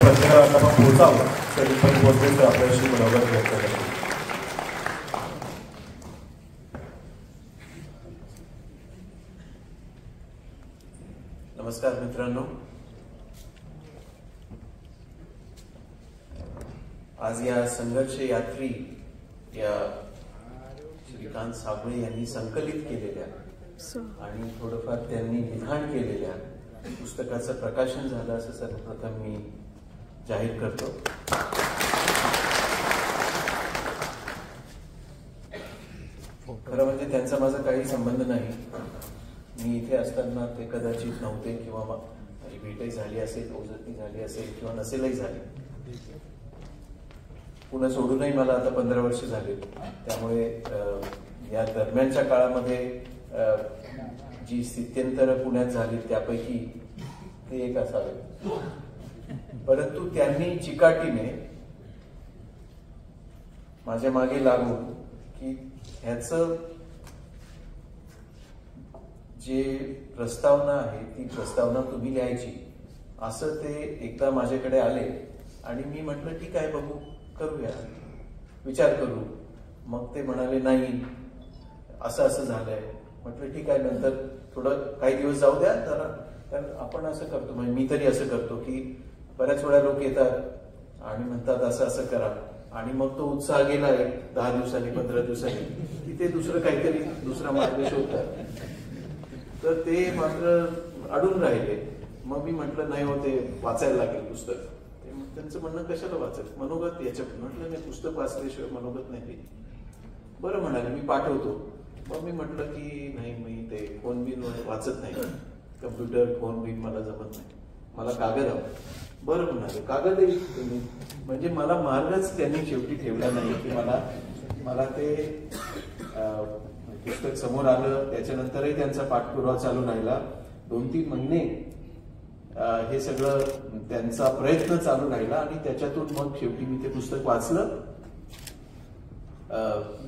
प्रत्येकाला आपण पोहोचावं तर इथपर्यंत पोहोचले तर आपल्याशी मनोगत व्यक्त करतो. नमस्कार मित्रांनो, आज या संघर्ष यात्री या श्रीकांत साबळे यांनी संकलित केलेल्या आणि थोडंफार त्यांनी लिखाण केलेल्या पुस्तकाचं प्रकाशन झालं असं सर्वप्रथम मी जाहीर करतो. खरं म्हणजे त्यांचा माझा काही संबंध नाही. मी इथे असताना ते कदाचित नव्हते किंवा माझी भेटही झाली असेल, ओझरती झाली असेल किंवा नसेलही झाली. पुणे सोडूनही मला आता 15 वर्ष झाले. त्यामुळे या दरम्यानच्या काळामध्ये जी स्थित्यंतर पुण्यात झाली त्यापैकी ते एक असावे. परंतु त्यांनी चिकाटीने माझ्या मागे लागून की ह्याचं जे प्रस्तावना आहे ती प्रस्तावना तुम्ही लिहायची असं ते एकदा माझ्याकडे आले आणि मी म्हटलं ठीक आहे, बघू, करूया, विचार करू. मग ते म्हणाले नाही असं असं झालंय. म्हटलं ठीक आहे, नंतर थोडं काही दिवस जाऊ द्या जरा. तर आपण असं करतो, म्हणजे मी तरी असं करतो की बऱ्याच वेळा लोक येतात आणि म्हणतात असं असं करा आणि मग तो उत्साह गेला 10 दिवसांनी 15 दिवसांनी की ते दुसरं काहीतरी दुसरा मार्ग शोधतात. तर ते मात्र अडून राहिले. मग मी म्हटलं नाही हो, ते वाचायला लागेल पुस्तक. त्यांचं म्हणणं कशाला वाचेल, मनोगत याच्यात. म्हटलं नाही, पुस्तक वाचल्याशिवाय मनोगत नाही. बरं म्हणाले, मी पाठवतो. मग मी म्हटलं की नाही, मी ते फोन बिन वाचत नाही, कम्प्युटर फोन बिन मला जमत नाही, मला कागद हवं. बरं म्हणाले, कागदही तुम्ही. म्हणजे मला मार्गच त्यांनी शेवटी ठेवला नाही की मला ते पुस्तक समोर आलं. त्याच्यानंतरही त्यांचा पाठपुरावा चालू राहिला. 2-3 महिने हे सगळं त्यांचा प्रयत्न चालू राहिला आणि त्याच्यातून मग शेवटी मी ते पुस्तक वाचलं.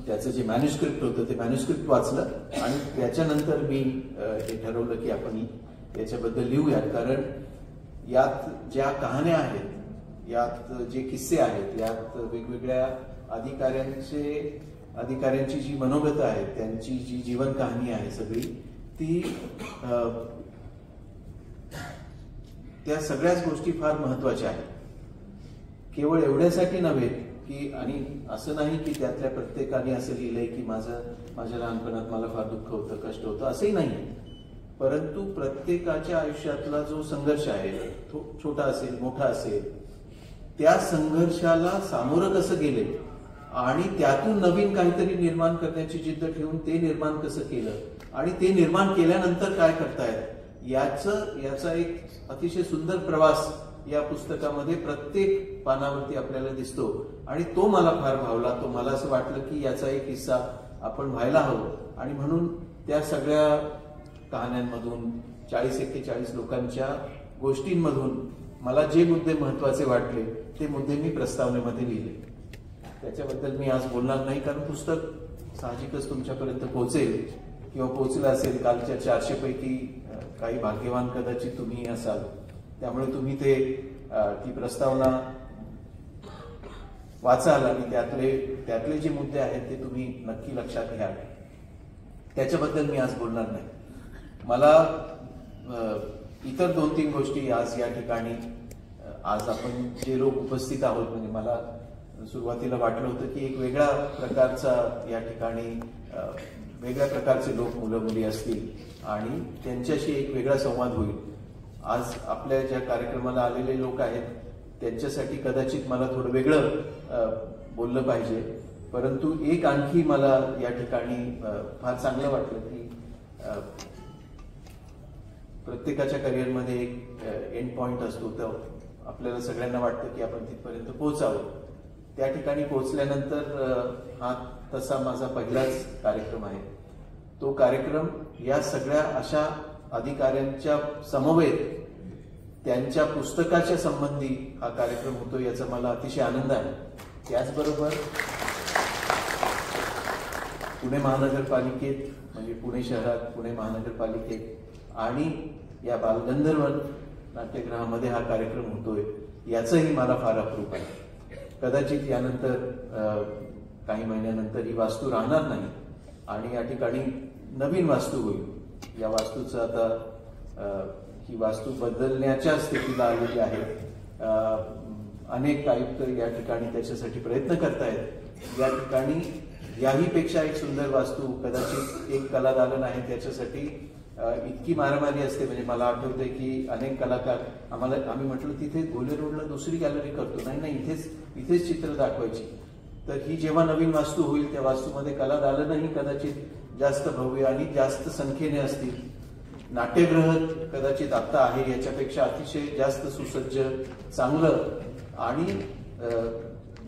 त्याचं जे मॅन्युस्क्रिप्ट होतं ते मॅन्युस्क्रिप्ट वाचलं आणि त्याच्यानंतर मी हे ठरवलं की आपण याच्याबद्दल लिहूया. कारण यात ज्या कहाण्या आहेत, यात जे किस्से आहेत, यात वेगवेगळ्या अधिकाऱ्यांची जी मनोगत आहे, त्यांची जी जीवन कहाणी आहे सगळी, ती त्या सगळ्याच गोष्टी फार महत्वाच्या आहेत. केवळ एवढ्यासाठी नव्हे की, आणि असं नाही की त्यातल्या प्रत्येकाने असं लिहिलंय की माझ्या लहानपणात मला फार दुःख होतं, कष्ट होतं, असंही नाही. परंतु प्रत्येकाच्या आयुष्यातला जो संघर्ष आहे, तो छोटा असेल मोठा असेल, त्या संघर्षाला सामोरं कसं गेले आणि त्यातून नवीन काहीतरी निर्माण करण्याची जिद्द ठेवून ते निर्माण कसं केलं आणि ते निर्माण केल्यानंतर काय करतायत याचा एक अतिशय सुंदर प्रवास या पुस्तकामध्ये प्रत्येक पानावरती आपल्याला दिसतो. आणि तो मला फार भावला. तो मला असं वाटलं की याचा एक हिस्सा आपण व्हायला हवं. आणि म्हणून त्या सगळ्या कहाण्यांमधून 40-41 लोकांच्या गोष्टींमधून मला जे मुद्दे महत्वाचे वाटले ते मुद्दे मी प्रस्तावनेमध्ये लिहिले. त्याच्याबद्दल मी आज बोलणार नाही, कारण पुस्तक साहजिकच तुमच्यापर्यंत पोहोचेल किंवा पोहोचलं असेल. कालच्या 400 पैकी काही भाग्यवान कदाचित तुम्ही असाल. त्यामुळे तुम्ही ती प्रस्तावना वाचाल आणि त्यातले जे मुद्दे आहेत ते तुम्ही नक्की लक्षात घ्या. त्याच्याबद्दल मी आज बोलणार नाही. मला इतर 2-3 गोष्टी आज या ठिकाणी, आज आपण जे लोक उपस्थित आहोत, म्हणजे मला सुरुवातीला वाटलं होतं की एक वेगळ्या प्रकारचा या ठिकाणी वेगळ्या प्रकारचे लोक, मुलं मुली असतील आणि त्यांच्याशी एक वेगळा संवाद होईल. आज आपल्या ज्या कार्यक्रमाला आलेले लोक आहेत त्यांच्यासाठी कदाचित मला थोडं वेगळं बोललं पाहिजे. परंतु एक आणखी मला या ठिकाणी फार चांगलं वाटलं की प्रत्येकाच्या करिअरमध्ये एक एंड पॉइंट असतो. तर आपल्याला सगळ्यांना वाटतं की आपण तिथपर्यंत पोहोचावं. त्या ठिकाणी पोहोचल्यानंतर हा तसा माझा पहिलाच कार्यक्रम आहे. तो कार्यक्रम या सगळ्या अशा अधिकाऱ्यांच्या समवेत त्यांच्या पुस्तकाच्या संबंधी हा कार्यक्रम होतो, याचा मला अतिशय आनंद आहे. त्याचबरोबर पुणे महानगरपालिकेत, म्हणजे पुणे शहरात, पुणे महानगरपालिकेत आणि या बालगंधर्व नाट्यगृहामध्ये हा कार्यक्रम होतोय, याचंही मला फार अप्रूप आहे. कदाचित यानंतर काही महिन्यानंतर ही वास्तू राहणार नाही आणि या ठिकाणी नवीन वास्तू होईल. या वास्तूचं आता ही वास्तू बदलण्याच्या स्थितीला आलेली आहे. अनेक आयुक्त या ठिकाणी त्याच्यासाठी प्रयत्न करतायत. या ठिकाणी याही पेक्षा एक सुंदर वास्तू, कदाचित एक कलादालन आहे त्याच्यासाठी इतकी मारामारी असते. म्हणजे मला आठवतंय की अनेक कलाकार आम्ही म्हटलं तिथे गोले रोडला दुसरी गॅलरी करतो, नाही इथेच चित्र दाखवायची. तर ही जेव्हा नवीन वास्तू होईल त्या वास्तूमध्ये कलादालनही कदाचित जास्त भव्य आणि जास्त संख्येने असतील. नाट्यगृह कदाचित आता आहे याच्यापेक्षा अतिशय जास्त सुसज्ज, चांगलं आणि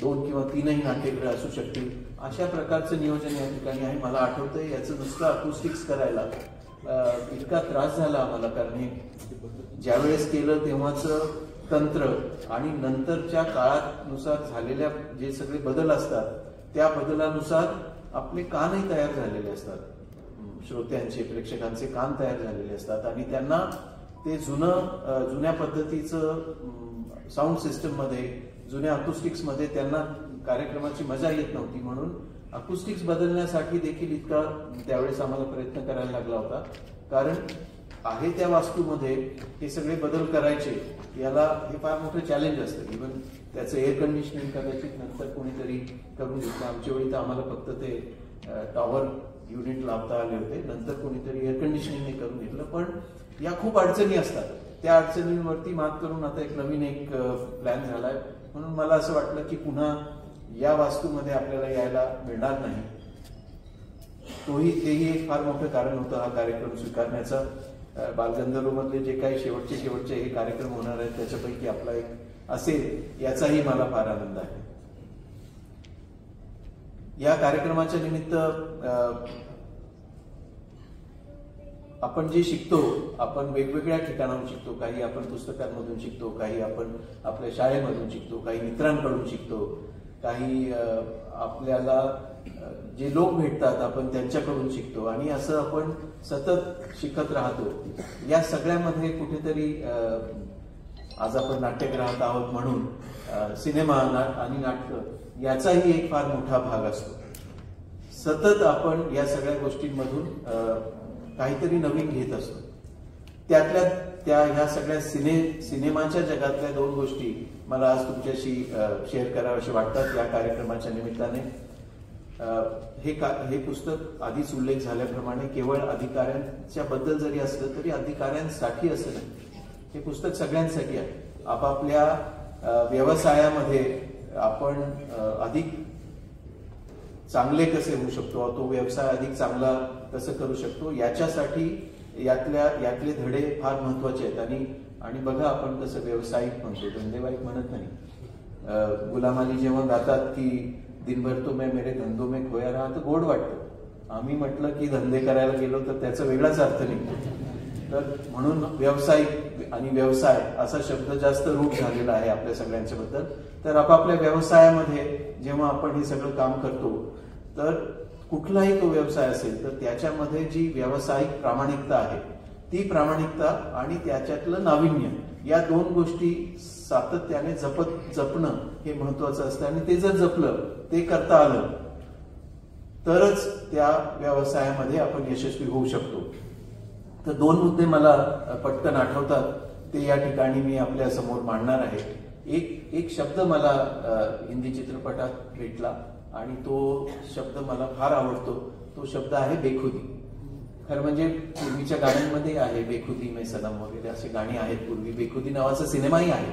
2 किंवा 3ही नाट्यगृह असू शकतील अशा प्रकारचं नियोजन या ठिकाणी आहे. मला आठवतंय याचं नुसतं अकॉस्टिक्स करायला इतका त्रास झाला आम्हाला, कारण हे ज्यावेळेस केलं तेव्हाचं तंत्र आणि नंतरच्या काळानुसार झालेल्या जे सगळे बदल असतात त्या बदलानुसार आपले कानही तयार झालेले असतात, श्रोत्यांचे, प्रेक्षकांचे कान तयार झालेले असतात आणि त्यांना ते जुन्या पद्धतीचं साऊंड सिस्टम मध्ये, जुन्या अकॉस्टिक्स मध्ये त्यांना कार्यक्रमाची मजा येत नव्हती. म्हणून अकॉस्टिक्स बदलण्यासाठी देखील इतका त्यावेळेस आम्हाला प्रयत्न करायला लागला होता. कारण आहे त्या वास्तूमध्ये हे सगळे बदल करायचे, याला हे फार मोठं चॅलेंज असतं. इव्हन त्याचं एअर कंडिशनिंग कदाचित नंतर कोणीतरी करून घेतलं. आमच्या वेळी तर आम्हाला फक्त ते टॉवर युनिट लावता आले होते, नंतर कोणीतरी एअर कंडिशनिंग करून घेतलं. पण या खूप अडचणी असतात. त्या अडचणींवरती मात करून आता एक नवीन प्लॅन झालाय. म्हणून मला असं वाटलं की पुन्हा या वास्तूमध्ये आपल्याला यायला मिळणार नाही. तेही एक फार मोठं कारण होतं हा कार्यक्रम स्वीकारण्याचा. बालगंधर्व मधले जे काही शेवटचे हे कार्यक्रम होणार आहेत त्याच्यापैकी आपला एक असेल याचाही मला फार आनंद आहे. या कार्यक्रमाच्या निमित्त आपण जे शिकतो, आपण वेगवेगळ्या ठिकाणाहून शिकतो. काही आपण पुस्तकांमधून शिकतो, काही आपण आपल्या शाळेमधून शिकतो, काही मित्रांकडून शिकतो, काही आपल्याला जे लोक भेटतात आपण त्यांच्याकडून शिकतो आणि असं आपण सतत शिकत राहतो. या सगळ्यामध्ये कुठेतरी आज आपण नाट्यगृहात आहोत म्हणून सिनेमा आणि नाटक याचाही एक फार मोठा भाग असतो. सतत आपण या सगळ्या गोष्टींमधून काहीतरी नवीन घेत असतो. त्यातल्या ह्या सगळ्या सिनेमाच्या जगातल्या 2 गोष्टी मला आज तुमच्याशी शेअर कराव्याशी वाटतात या कार्यक्रमाच्या निमित्ताने. हे पुस्तक आधीच उल्लेख झाल्याप्रमाणे केवळ अधिकाऱ्यांच्या बद्दल जरी असलं तरी अधिकाऱ्यांसाठी असं नाही. हे पुस्तक सगळ्यांसाठी आहे. आपापल्या व्यवसायामध्ये आपण अधिक चांगले कसे होऊ शकतो, तो व्यवसाय अधिक चांगला कसं करू शकतो याच्यासाठी यातले धडे फार महत्वाचे आहेत. आणि बघा आपण कसं व्यावसायिक म्हणतो, धंदेवाईक म्हणत नाही. गुलाम अली जेव्हा गातात की दिनभर तो मैं मेरे धंदों में खोया रहा, तर गोड वाटतं. आम्ही म्हटलं की धंदे करायला गेलो तर त्याचा वेगळाच अर्थ निघतो. तर म्हणून व्यावसायिक आणि व्यवसाय असा शब्द जास्त रूढ झालेला आहे आपल्या सगळ्यांच्या बद्दल. तर आपापल्या व्यवसायामध्ये जेव्हा आपण हे सगळं काम करतो तर कुठलाही तो व्यवसाय असेल तर त्याच्यामध्ये जी व्यावसायिक प्रामाणिकता आहे ती प्रामाणिकता आणि त्याच्यातलं नाविन्य या 2 गोष्टी सातत्याने जपणं हे महत्वाचं असतं. आणि ते जर जपलं, ते करता आलं तरच त्या व्यवसायामध्ये आपण यशस्वी होऊ शकतो. तर 2 मुद्दे मला पटकन आठवतात, ते या ठिकाणी मी आपल्या समोर मांडणार आहे. एक शब्द मला हिंदी चित्रपटात भेटला आणि तो शब्द मला फार आवडतो. तो शब्द आहे बेखुदी. खरं म्हणजे पूर्वीच्या गाण्यांमध्ये आहे बेखुदी में सनम वगैरे असे गाणी आहेत. पूर्वी बेखुदी नावाचा सिनेमाही आहे.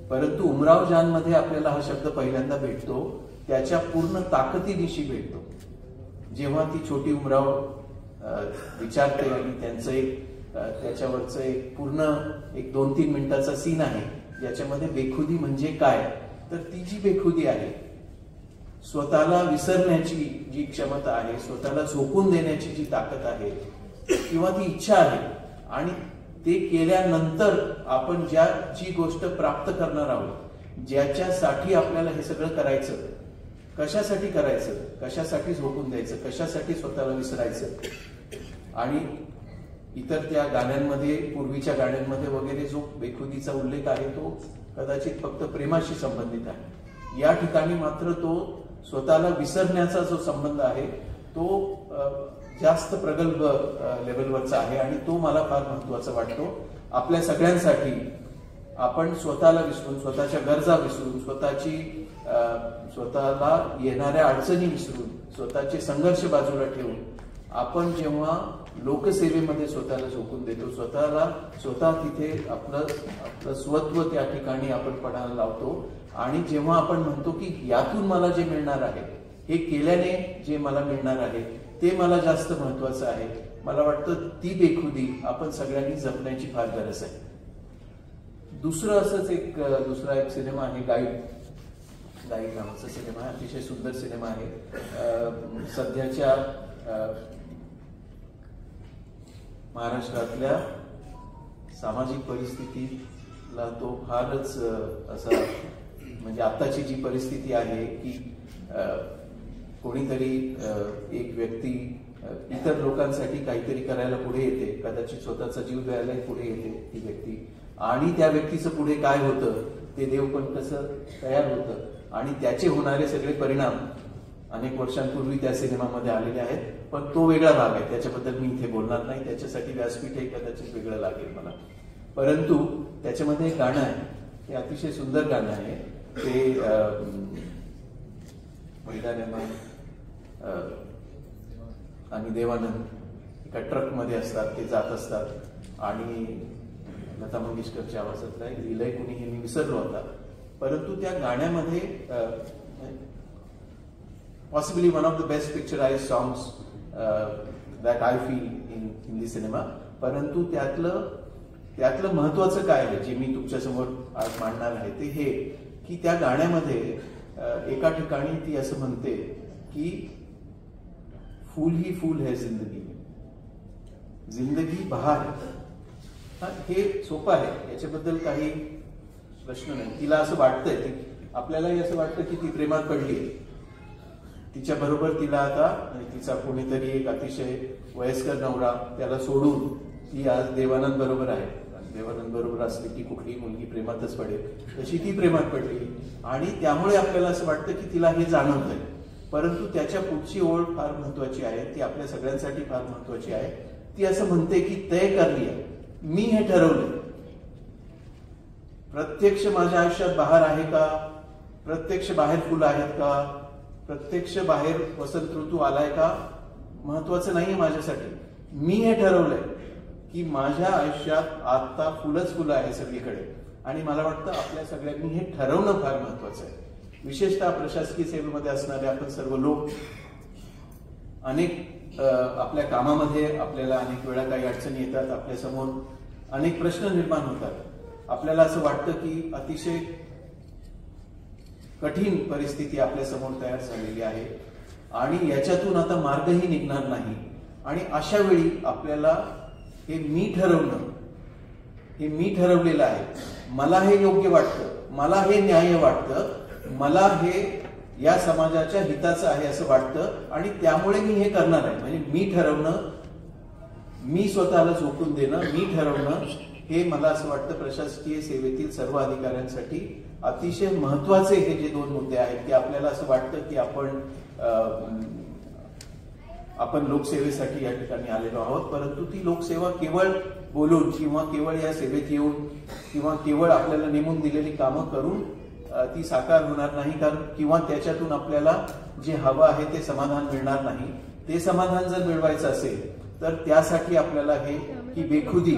परंतु उमराव जान मध्ये आपल्याला हा शब्द पहिल्यांदा भेटतो त्याच्या पूर्ण ताकदीनिशी भेटतो. जेव्हा ती छोटी उमराव विचारते आणि त्यांचं त्याच्यावरचं एक पूर्ण 2-3 मिनिटाचा सीन आहे ज्याच्यामध्ये बेखुदी म्हणजे काय, तर ती जी बेखुदी आहे, स्वतःला विसरण्याची जी क्षमता आहे, स्वतःला झोकून देण्याची जी ताकद आहे किंवा ती इच्छा आहे आणि ते केल्यानंतर आपण जी गोष्ट प्राप्त करणार आहोत, ज्याच्यासाठी आपल्याला हे सगळं करायचं, कशासाठी करायचं, कशासाठी झोकून द्यायचं, कशासाठी स्वतःला विसरायचं. आणि इतर त्या गाण्यांमध्ये, पूर्वीच्या गाण्यांमध्ये वगैरे जो बेखुदीचा उल्लेख आहे तो कदाचित फक्त प्रेमाशी संबंधित आहे. या ठिकाणी मात्र तो स्वतःला विसरण्याचा जो संबंध आहे तो जास्त प्रगल्भ लेवलवरचा आहे आणि तो मला फार महत्वाचा वाटतो. आपल्या सगळ्यांसाठी आपण स्वतःला विसरून, स्वतःच्या गरजा विसरून, स्वतःला येणाऱ्या अडचणी विसरून, स्वतःचे संघर्ष बाजूला ठेवून आपण जेव्हा लोकसेवेमध्ये स्वतःला झोकून देतो, स्वतः तिथे आपलं स्वत्व त्या ठिकाणी आपण पणाला लावतो आणि जेव्हा आपण म्हणतो की यातून मला जे मिळणार आहे, हे केल्याने जे मला मिळणार आहे ते मला जास्त महत्वाचं आहे, मला वाटतं ती बेखुदी आपण सगळ्यांनी जपण्याची फार गरज आहे. दुसरा एक सिनेमा आहे गाईड नावाचा सिनेमा आहे. अतिशय सुंदर सिनेमा आहे. सध्याच्या महाराष्ट्रातल्या सामाजिक परिस्थितीला तो फारच असा, म्हणजे आत्ताची जी परिस्थिती आहे की कोणीतरी एक व्यक्ती इतर लोकांसाठी काहीतरी करायला पुढे येते, कदाचित स्वतःचा जीव द्यायला पुढे येते ती व्यक्ती, आणि त्या व्यक्तीचं पुढे काय होतं ते देव पण कसं तयार होतं आणि त्याचे होणारे सगळे परिणाम अनेक वर्षांपूर्वी त्या सिनेमामध्ये आलेले आहेत. पण तो वेगळा भाग आहे, त्याच्याबद्दल मी इथे बोलणार नाही, त्याच्यासाठी व्यासपीठ हे कदाचित वेगळं लागेल मला. परंतु त्याच्यामध्ये एक गाणं आहे, ते अतिशय सुंदर गाणं आहे. ते मैदान आणि देवानंद एका ट्रकमध्ये असतात, ते जात असतात आणि लता मंगेशकरच्या आवाजातला लिहिलंय कुणी हे मी विसरलो होता. परंतु त्या गाण्यामध्ये possibly one of the best picturised songs that I feel in Hindi cinema. परंतु त्यातलं महत्वाचं काय आहे जे मी तुमच्यासमोर आज मांडणार आहे ते हे की त्या गाण्यामध्ये एका ठिकाणी ती असं म्हणते की फूल ही फूल है जिंदगी में, जिंदगी बहार है. हे सोपं आहे, याच्याबद्दल काही प्रश्न नाही. तिला असं वाटतंय, आपल्यालाही असं वाटतं की ती प्रेमात पडली, तिच्या बरोबर तिला आता तिचा कोणीतरी एक अतिशय वयस्कर नवरा त्याला सोडून ती आज देवानंद बरोबर आहे. देवानंद बरोबर असली की कुठलीही मुलगी प्रेमातच पडेल, तशी ती प्रेमात पडली आणि त्यामुळे आपल्याला असं वाटतं की तिला हे जाणवतंय. परंतु त्याच्या पुढची ओळ फार महत्वाची आहे, ती आपल्या सगळ्यांसाठी फार महत्वाची आहे. ती असं म्हणते की तय करली आहे, मी हे ठरवलं. प्रत्यक्ष माझ्या आयुष्यात बहार आहे का, प्रत्यक्ष बाहेर फुलं आहेत का, प्रत्यक्ष बाहेर वसंत ऋतू आलाय का, महत्वाचं नाहीये माझ्यासाठी. मी हे ठरवलंय की माझ्या आयुष्यात आता फुलंच फुलं आहे सगळीकडे. आणि मला वाटतं आपल्या सगळ्यांनी हे ठरवणं फार महत्वाचं आहे. विशेषतः प्रशासकीय सेवेमध्ये असणारे आपण सर्व लोक अनेक आपल्या कामामध्ये आपल्याला अनेक वेळा काही अडचणी येतात, आपल्या समोर अनेक प्रश्न निर्माण होतात. आपल्याला असं वाटतं की अतिशय कठीण परिस्थिती आपल्या समोर तयार झालेली आहे आणि याच्यातून आता मार्गही निघणार नाही. आणि अशा वेळी आपल्याला हे मी ठरवणं, हे मी ठरवलेलं आहे, मला हे योग्य वाटतं, मला हे न्याय्य वाटतं, मला हे या समाजाच्या हिताचं आहे असं वाटतं आणि त्यामुळे मी हे करणार आहे. म्हणजे मी ठरवणं, मी स्वतःला झोकून देणं, मी ठरवणं, हे मला असं वाटतं प्रशासकीय सेवेतील सर्व अधिकाऱ्यांसाठी अतिशय महत्वाचे हे जे दोन मुद्दे आहेत की आपल्याला असं वाटतं की आपण लोकसेवेसाठी या ठिकाणी आलेलो आहोत. परंतु ती लोकसेवा केवळ बोलून किंवा केवळ या सेवेत येऊन किंवा केवळ आपल्याला नेमून दिलेली कामं करून ती साकार होणार नाही. कारण किंवा त्याच्यातून आपल्याला जे हवं आहे ते समाधान मिळणार नाही. ते समाधान जर मिळवायचं असेल तर त्यासाठी आपल्याला ही बेखुदी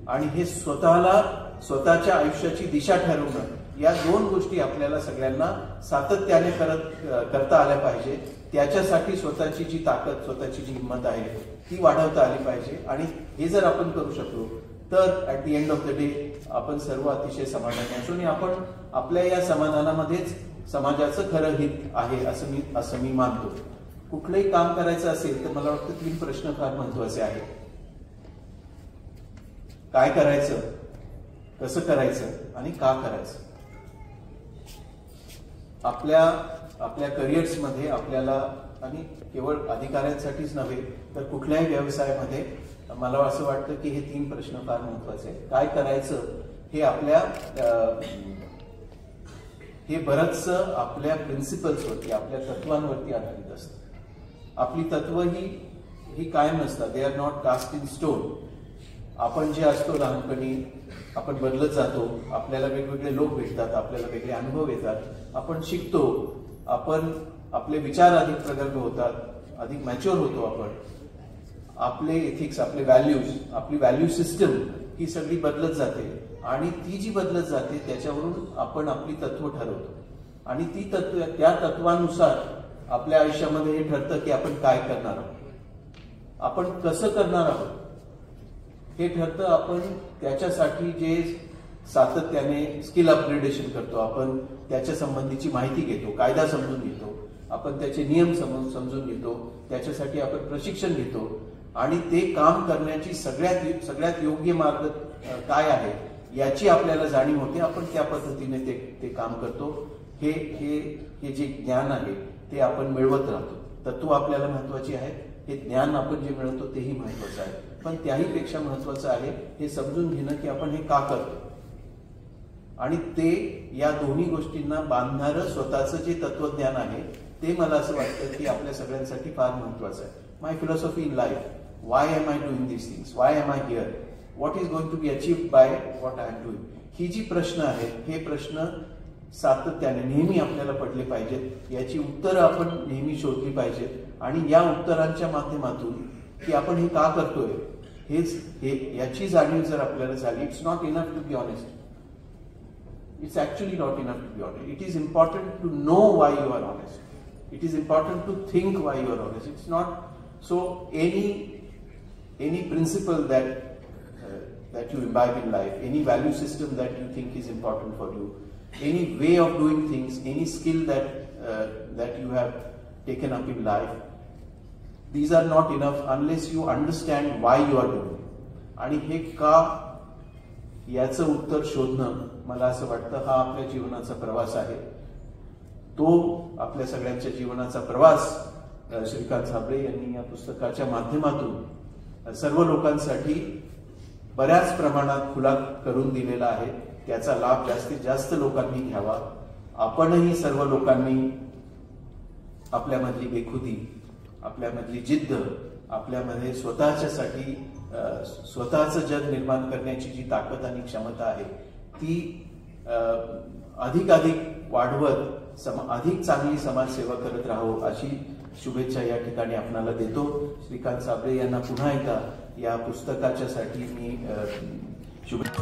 आणि हे स्वतःच्या आयुष्याची दिशा ठरवणं, या दोन गोष्टी आपल्याला सगळ्यांना सातत्याने करता आल्या पाहिजे. त्याच्यासाठी स्वतःची जी ताकद, स्वतःची जी हिंमत आहे ती वाढवता आली पाहिजे. आणि हे जर आपण करू शकलो तर at the end of the day आपण सर्व अतिशय समाधानी असू आणि आपण आपल्या या समाधानामध्येच समाजाचं खरं हित आहे असं मी मानतो. कुठलंही काम करायचं असेल तर मला वाटतं 3 प्रश्न फार महत्वाचे आहेत. काय करायचं, कसं करायचं आणि का करायचं. आपल्या करिअर्समध्ये आपल्याला, आणि केवळ अधिकाऱ्यांसाठीच नव्हे तर कुठल्याही व्यवसायामध्ये मला असं वाटतं की हे 3 प्रश्न फार महत्वाचे आहेत. काय करायचं हे आपल्या हे बरंचसं आपल्या प्रिन्सिपल्सवरती, आपल्या तत्वांवरती आधारित असतं. आपली तत्व ही कायम नसतात. They are not cast in stone. आपण जे असतो लहानपणी आपण बदलत जातो. आपल्याला वेगवेगळे लोक भेटतात, आपल्याला वेगळे अनुभव येतात, आपण शिकतो, आपण आपले विचार अधिक प्रगल्भ होतात, अधिक मॅच्युअर होतो. आपण आपले एथिक्स, आपले व्हॅल्यूज, आपली व्हॅल्यू सिस्टम ही सगळी बदलत जाते आणि ती जी बदलत जाते त्याच्यावरून आपण आपली तत्व ठरवतो आणि ती तत्व, त्या तत्वानुसार आपल्या आयुष्यामध्ये हे ठरतं की आपण काय करणार आहोत, आपण कसं करणार आहोत हे ठरतं. आपण त्याच्यासाठी जे सातत्याने स्किल अपग्रेडेशन करतो, आपण त्याच्या संबंधीची माहिती घेतो, कायदा समजून घेतो, आपण त्याचे नियम समजून घेतो, त्याच्यासाठी आपण प्रशिक्षण घेतो आणि ते काम करण्याची सगळ्यात योग्य मार्ग काय आहे याची आपल्याला जाणीव होते. आपण त्या पद्धतीने ते काम करतो. हे जे ज्ञान आहे ते आपण मिळवत राहतो. तत्व आपल्याला महत्वाची आहे, हे ज्ञान आपण जे मिळवतो तेही महत्वाचं आहे. पण त्याही पेक्षा महत्वाचं आहे हे समजून घेणं की आपण हे का करतो आणि ते या दोन्ही गोष्टींना बांधणारं स्वतःचं जे तत्वज्ञान आहे ते मला असं वाटतं की आपल्या सगळ्यांसाठी फार महत्वाचं आहे. My philosophy in life, why am I doing these things, why am I here, what is going to be achieved by what I am doing, ही जी प्रश्न आहेत हे प्रश्न सातत्याने नेहमी आपल्याला पडले पाहिजेत. याची उत्तरं आपण नेहमी शोधली पाहिजेत आणि या उत्तरांच्या माध्यमातून की आपण हे का करतोय याची जाणीव जर आपल्याला झाली. It's not enough to be honest, it's actually not enough to be honest. It is important to know why you are honest, it is important to think why you are honest. It's not so any principle that you imbibe in life, any value system that you think is important for you, any way of doing things, any skill that you have taken up in life, these are not enough unless you understand why you are doing it. आणि हे का याचं उत्तर शोधणं मला असं वाटतं हा आपल्या जीवनाचा प्रवास आहे. तो आपल्या सगळ्यांच्या जीवनाचा प्रवास श्रीकांत साबळे यांनी या पुस्तकाच्या माध्यमातून सर्व लोकांसाठी बऱ्याच प्रमाणात खुला करून दिलेला आहे. त्याचा लाभ जास्तीत जास्त लोकांनी घ्यावा. आपणही सर्व लोकांनी आपल्यामधली बेखुदी, आपल्यामधली जिद्द, आपल्यामध्ये स्वतःच्यासाठी स्वतःचं जग निर्माण करण्याची जी ताकद आणि क्षमता आहे ती अधिकाधिक वाढवत अधिक चांगली समाजसेवा करत राहू अशी शुभेच्छा या ठिकाणी आपणाला देतो. श्रीकांत साबळे यांना पुन्हा एकदा या पुस्तकाच्यासाठी मी शुभेच्छा.